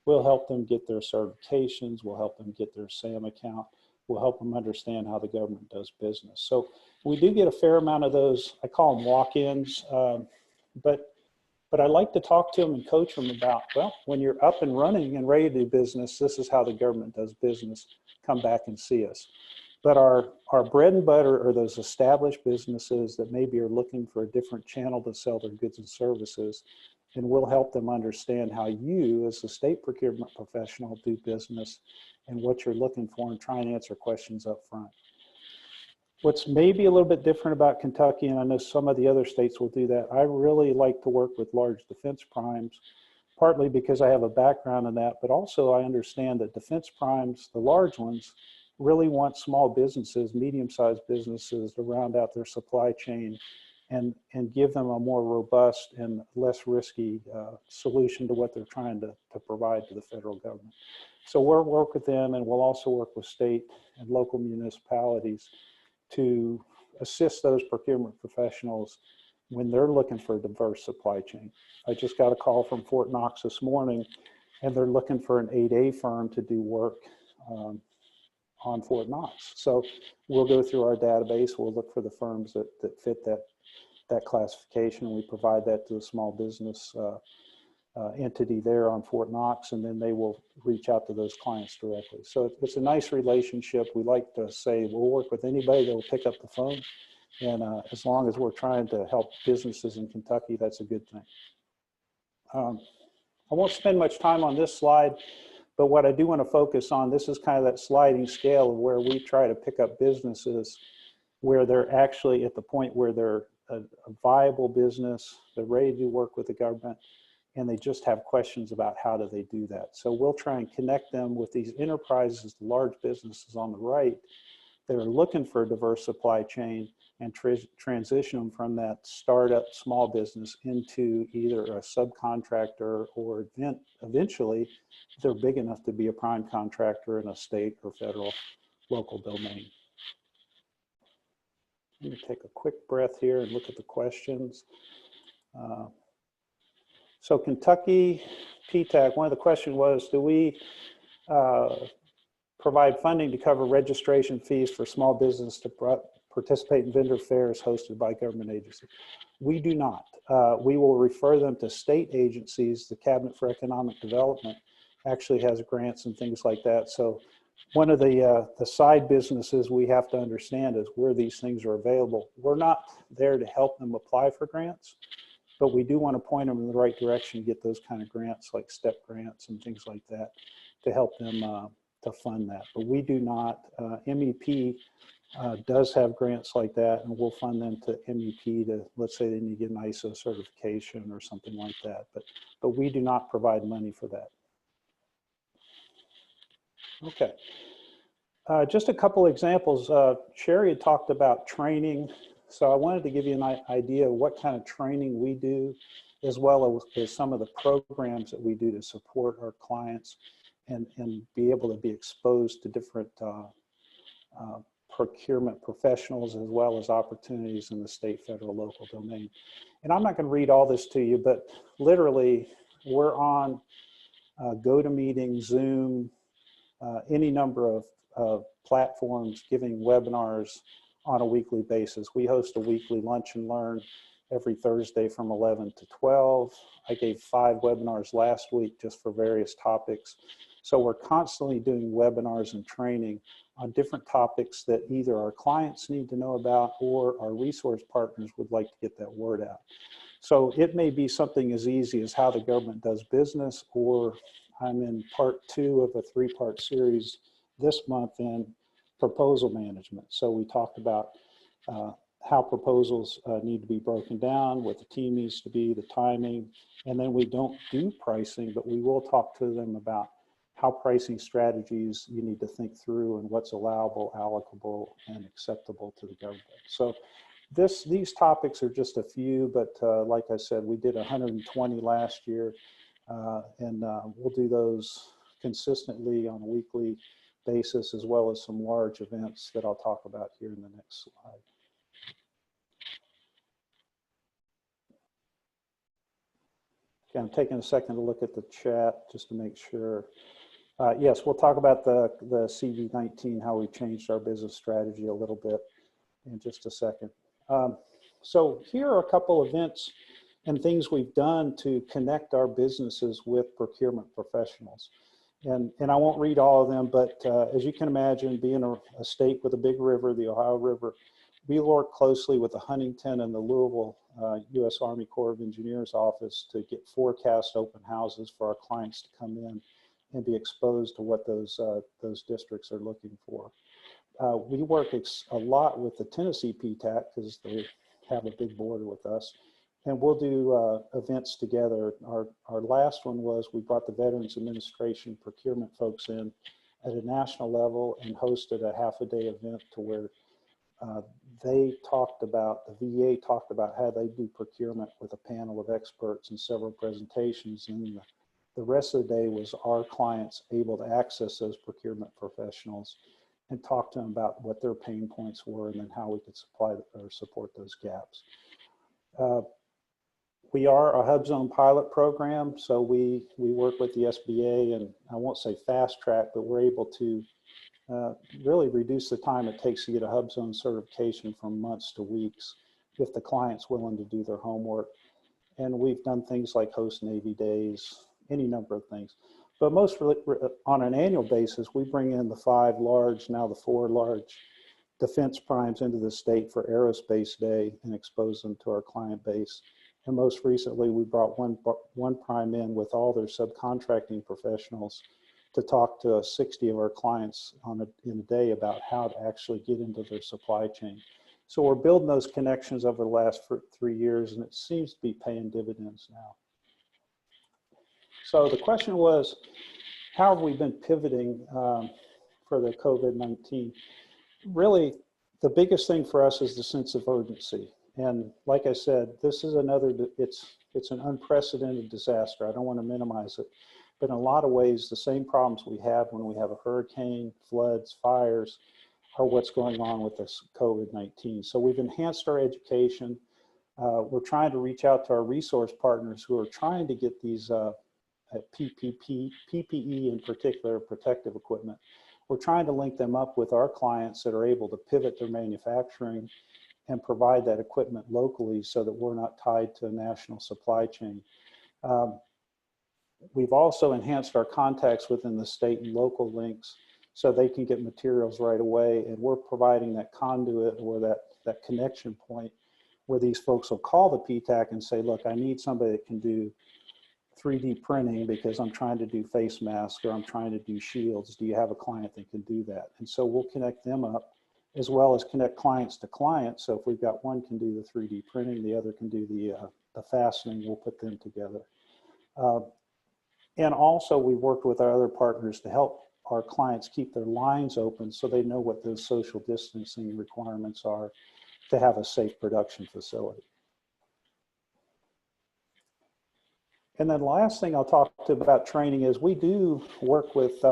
We'll help them get their certifications. We'll help them get their SAM account. We'll help them understand how the government does business. So we do get a fair amount of those, I call them walk-ins, but I like to talk to them and coach them about, well, when you're up and running and ready to do business, this is how the government does business. Come back and see us. But our bread and butter are those established businesses that maybe are looking for a different channel to sell their goods and services. And we'll help them understand how you, as a state procurement professional, do business and what you're looking for, and try and answer questions up front. What's maybe a little bit different about Kentucky, and I know some of the other states will do that, I really like to work with large defense primes, partly because I have a background in that, but also I understand that defense primes, the large ones, really want small businesses, medium-sized businesses to round out their supply chain and give them a more robust and less risky solution to what they're trying to provide to the federal government. So we'll work with them, and we'll also work with state and local municipalities to assist those procurement professionals when they're looking for a diverse supply chain. I just got a call from Fort Knox this morning, and they're looking for an 8A firm to do work on Fort Knox. So we'll go through our database, we'll look for the firms that fit that classification, and we provide that to the small business entity there on Fort Knox, and then they will reach out to those clients directly. So it's a nice relationship. We like to say we'll work with anybody that will pick up the phone, and as long as we're trying to help businesses in Kentucky, that's a good thing. I won't spend much time on this slide, but what I do want to focus on, this is kind of that sliding scale of where we try to pick up businesses where they're actually at the point where they're a viable business, they're ready to work with the government, and they just have questions about how do they do that. So we'll try and connect them with these enterprises, the large businesses on the right that are looking for a diverse supply chain, and transition them from that startup small business into either a subcontractor or eventually they're big enough to be a prime contractor in a state or federal local domain. Let me take a quick breath here and look at the questions. So Kentucky PTAC, one of the questions was, do we provide funding to cover registration fees for small business to participate in vendor fairs hosted by government agencies? We do not. We will refer them to state agencies. The Cabinet for Economic Development actually has grants and things like that. So one of the side businesses we have to understand is where these things are available. We're not there to help them apply for grants, but we do want to point them in the right direction to get those kind of grants, like STEP grants and things like that, to help them to fund that. But we do not. MEP does have grants like that, and we'll fund them to MEP to, let's say they need to get an ISO certification or something like that. But we do not provide money for that. Okay. Just a couple examples. Sherry had talked about training. So I wanted to give you an idea of what kind of training we do, as well as some of the programs that we do to support our clients and be able to be exposed to different procurement professionals, as well as opportunities in the state, federal, local domain. And I'm not going to read all this to you, but literally we're on GoToMeeting, Zoom, any number of platforms giving webinars on a weekly basis. We host a weekly lunch and learn every Thursday from 11 to 12. I gave 5 webinars last week just for various topics. So we're constantly doing webinars and training on different topics that either our clients need to know about or our resource partners would like to get that word out. So it may be something as easy as how the government does business, or I'm in part 2 of a 3-part series this month in proposal management. So we talked about how proposals need to be broken down, what the team needs to be, the timing, and then we don't do pricing, but we will talk to them about how pricing strategies you need to think through and what's allowable, allocable, and acceptable to the government. So these topics are just a few, but like I said, we did 120 last year, and we'll do those consistently on a weekly basis, as well as some large events that I'll talk about here in the next slide. Okay, I'm taking a second to look at the chat just to make sure. Yes, we'll talk about the CV-19, how we changed our business strategy a little bit in just a second. So here are a couple events and things we've done to connect our businesses with procurement professionals. And I won't read all of them, but as you can imagine, being a state with a big river, the Ohio River, we work closely with the Huntington and the Louisville U.S. Army Corps of Engineers office to get forecast open houses for our clients to come in and be exposed to what those districts are looking for. We work a lot with the Tennessee PTAC because they have a big border with us, and we'll do events together. Our last one was we brought the Veterans Administration procurement folks in at a national level and hosted a half-a-day event to where they talked about, the VA talked about how they do procurement with a panel of experts and several presentations, and the rest of the day was our clients able to access those procurement professionals and talk to them about what their pain points were and then how we could supply or support those gaps. We are a hub zone pilot program, so we work with the SBA, and I won't say fast track, but we're able to really reduce the time it takes to get a hub zone certification from months to weeks if the client's willing to do their homework. And we've done things like host Navy days, any number of things. But most really, on an annual basis, we bring in the 5 large, now the 4 large defense primes into the state for Aerospace Day and expose them to our client base. And most recently, we brought one prime in with all their subcontracting professionals to talk to 60 of our clients in a day about how to actually get into their supply chain. So we're building those connections over the last 3 years, and it seems to be paying dividends now. So the question was, how have we been pivoting for the COVID-19? Really, the biggest thing for us is the sense of urgency. And like I said, this is it's an unprecedented disaster. I don't want to minimize it, but in a lot of ways, the same problems we have when we have a hurricane, floods, fires, are what's going on with this COVID-19. So we've enhanced our education. We're trying to reach out to our resource partners who are trying to get these PPE in particular, protective equipment. We're trying to link them up with our clients that are able to pivot their manufacturing and provide that equipment locally so that we're not tied to a national supply chain. We've also enhanced our contacts within the state and local links so they can get materials right away, and we're providing that conduit or that connection point where these folks will call the PTAC and say, look, I need somebody that can do 3D printing because I'm trying to do face masks or I'm trying to do shields. Do you have a client that can do that? And so we'll connect them up as well as connect clients to clients. So if we've got one can do the 3D printing, the other can do the fastening, we'll put them together. And also we worked with our other partners to help our clients keep their lines open so they know what those social distancing requirements are to have a safe production facility. And then last thing I'll talk to about training is we do work with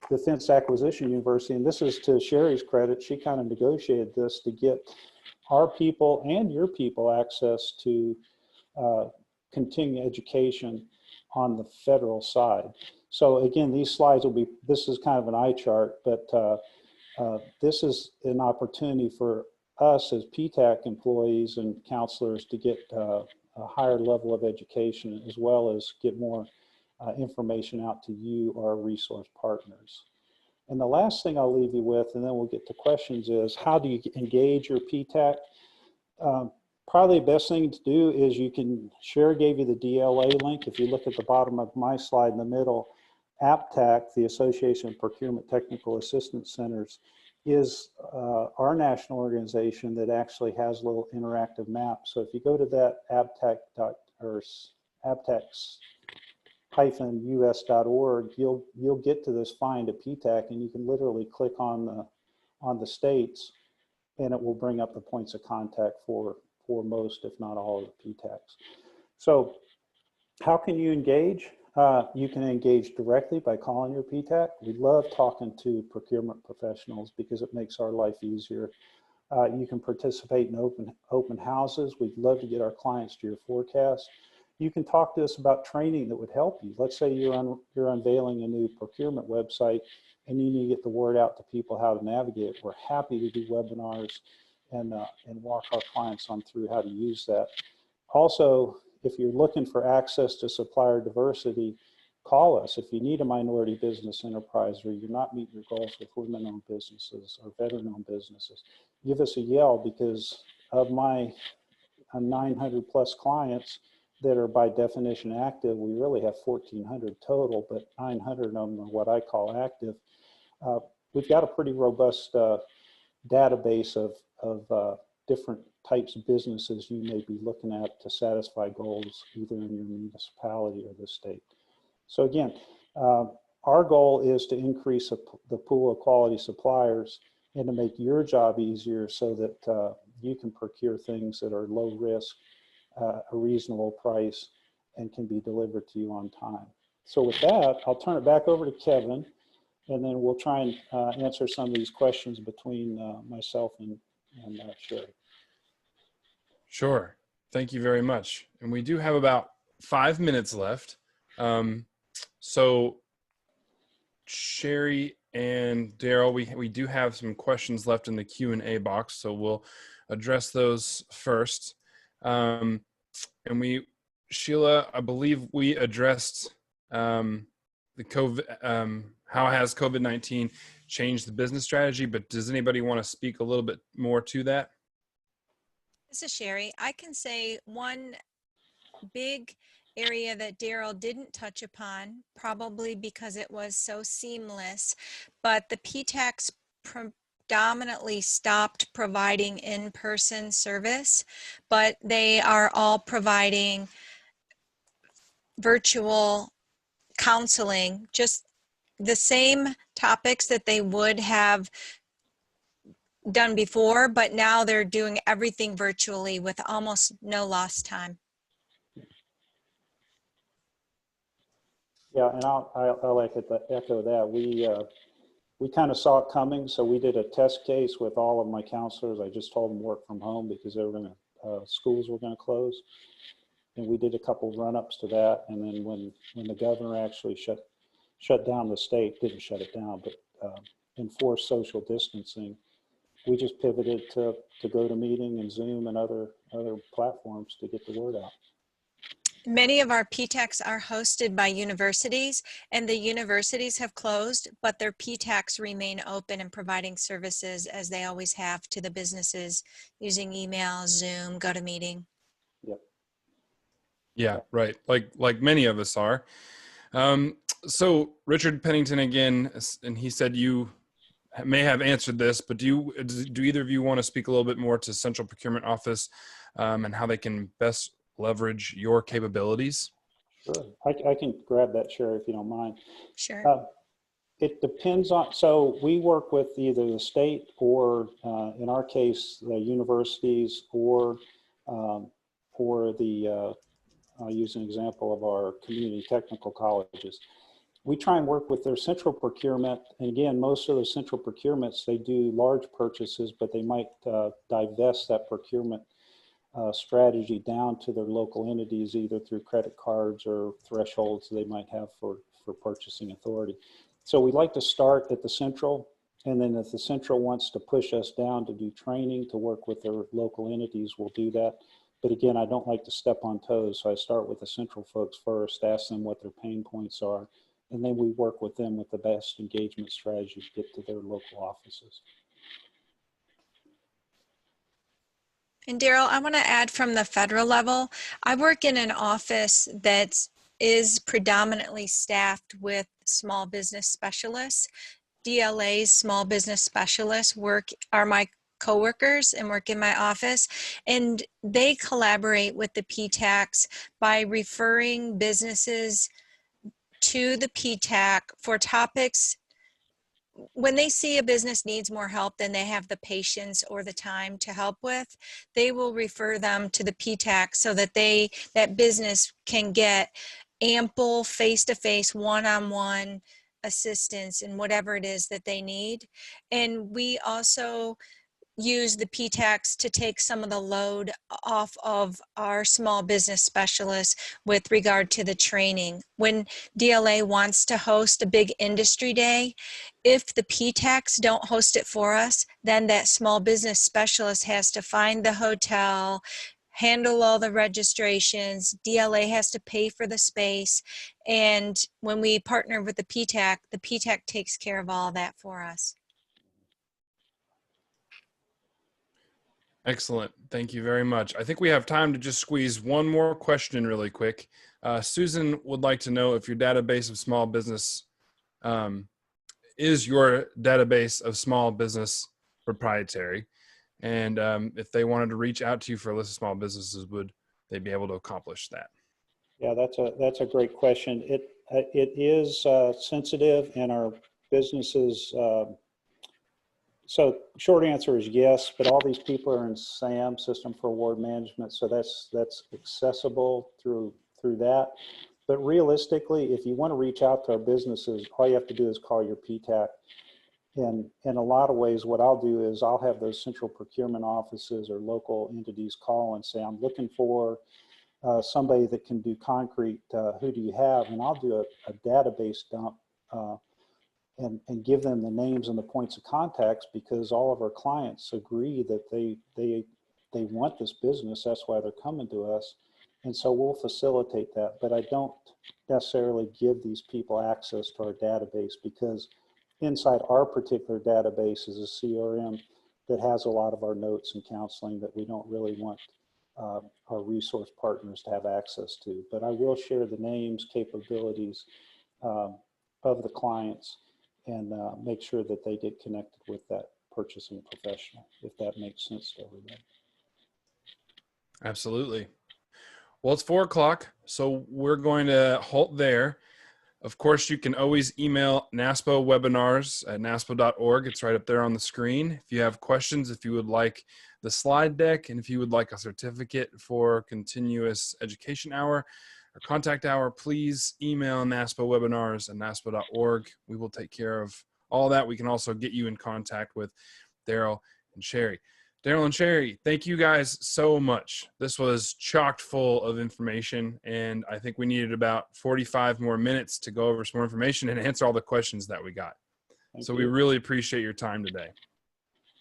Defense Acquisition University, and this is to Sherry's credit. She kind of negotiated this to get our people and your people access to continuing education on the federal side. So again, these slides will be, this is kind of an eye chart, but this is an opportunity for us as PTAC employees and counselors to get a higher level of education as well as get more information out to you, our resource partners. And the last thing I'll leave you with, and then we'll get to questions, is how do you engage your PTAC? Probably the best thing to do is Sherry gave you the DLA link. If you look at the bottom of my slide in the middle, APTAC, the Association of Procurement Technical Assistance Centers, is our national organization that actually has a little interactive map. So if you go to that aptac-us.org, you'll get to this Find a PTAC, and you can literally click on the states, and it will bring up the points of contact for most, if not all, of the PTACs. So how can you engage? You can engage directly by calling your PTAC. We love talking to procurement professionals because it makes our life easier. You can participate in open houses. We'd love to get our clients to your forecast. you can talk to us about training that would help you. Let's say you're unveiling a new procurement website and you need to get the word out to people how to navigate it. We're happy to do webinars and walk our clients on through how to use that. Also, if you're looking for access to supplier diversity, call us. If you need a minority business enterprise or you're not meeting your goals with women-owned businesses or veteran-owned businesses, give us a yell, because of my 900 plus clients that are by definition active, we really have 1,400 total, but 900 of them are what I call active. We've got a pretty robust database of different types of businesses you may be looking at to satisfy goals either in your municipality or the state. So again, our goal is to increase the pool of quality suppliers and to make your job easier so that you can procure things that are low risk, a reasonable price, and can be delivered to you on time. So with that, I'll turn it back over to Kevin, and then we'll try and answer some of these questions between myself and Sherry. Sure. Thank you very much. And we do have about 5 minutes left. So Sherry and Darrell, we do have some questions left in the Q&A box, so we'll address those first. And Sheila, I believe we addressed the COVID, how has COVID-19 changed the business strategy, but does anybody want to speak a little bit more to that? This is Sherry. I can say one big area that Darrell didn't touch upon, probably because it was so seamless, but the PTACs predominantly stopped providing in-person service, but they are all providing virtual counseling, just the same topics that they would have done before, but now they're doing everything virtually with almost no lost time. Yeah, and I'll echo that. We kind of saw it coming, so we did a test case with all of my counselors. I just told them work from home because they were schools were going to close, and we did a couple run-ups to that. And then when the governor actually shut down the state, didn't shut it down, but enforced social distancing, we just pivoted to GoToMeeting and Zoom and other platforms to get the word out. Many of our PTACs are hosted by universities, and the universities have closed, but their PTACs remain open and providing services as they always have to the businesses using email, Zoom, GoToMeeting. Yep. Yeah, right. Like many of us are. So Richard Pennington again, and he said you may have answered this, but do either of you want to speak a little bit more to Central Procurement Office and how they can best leverage your capabilities? Sure. I can grab that, Sherry, if you don't mind. Sure. It depends on, so we work with either the state or in our case, the universities or the, I'll use an example of our community technical colleges. We try and work with their central procurement. And again, most of the central procurements, they do large purchases, but they might divest that procurement strategy down to their local entities, either through credit cards or thresholds they might have for purchasing authority. So we like to start at the central, and then if the central wants to push us down to do training, to work with their local entities, we'll do that. But again, I don't like to step on toes, so I start with the central folks first, ask them what their pain points are, and then we work with them with the best engagement strategy to get to their local offices. And Darrell, I want to add from the federal level, I work in an office that is predominantly staffed with small business specialists. DLA's small business specialists are my coworkers and work in my office, and they collaborate with the PTACs by referring businesses to the PTAC for topics. When they see a business needs more help than they have the patience or the time to help with, they will refer them to the PTAC so that that business can get ample face-to-face, one-on-one assistance in whatever it is that they need. And we also use the PTACs to take some of the load off of our small business specialists with regard to the training. When DLA wants to host a big industry day, if the PTACs don't host it for us, then that small business specialist has to find the hotel, handle all the registrations, DLA has to pay for the space, and when we partner with the PTAC takes care of all that for us. Excellent. Thank you very much. I think we have time to just squeeze one more question really quick. Susan would like to know if your database of small business, is your database of small business proprietary? And if they wanted to reach out to you for a list of small businesses, would they be able to accomplish that? Yeah, that's a great question. It is sensitive, and our businesses. So short answer is yes, but all these people are in SAM, System for Award Management, so that's accessible through that. But realistically, if you want to reach out to our businesses, all you have to do is call your PTAC. And in a lot of ways, what I'll do is I'll have those central procurement offices or local entities call and say, I'm looking for somebody that can do concrete. Who do you have? And I'll do a database dump and give them the names and the points of contacts, because all of our clients agree that they want this business. That's why they're coming to us. And so we'll facilitate that. But I don't necessarily give these people access to our database, because inside our particular database is a CRM that has a lot of our notes and counseling that we don't really want our resource partners to have access to. But I will share the names, capabilities of the clients, and make sure that they get connected with that purchasing professional, if that makes sense to everybody. Absolutely. Well, it's 4 o'clock, so we're going to halt there. Of course, you can always email NASPO webinars at naspo.org. It's right up there on the screen. If you have questions, if you would like the slide deck, and if you would like a certificate for continuous education hour or contact hour, please email NASPO webinars at naspo.org. We will take care of all that. We can also get you in contact with Darrall and Sherry. Darrall and Sherry, thank you guys so much. This was chock full of information, and I think we needed about 45 more minutes to go over some more information and answer all the questions that we got. So we really appreciate your time today.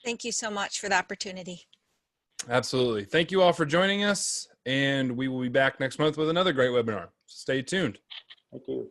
Thank you so much for the opportunity. Absolutely. Thank you all for joining us, and we will be back next month with another great webinar. Stay tuned. Thank you.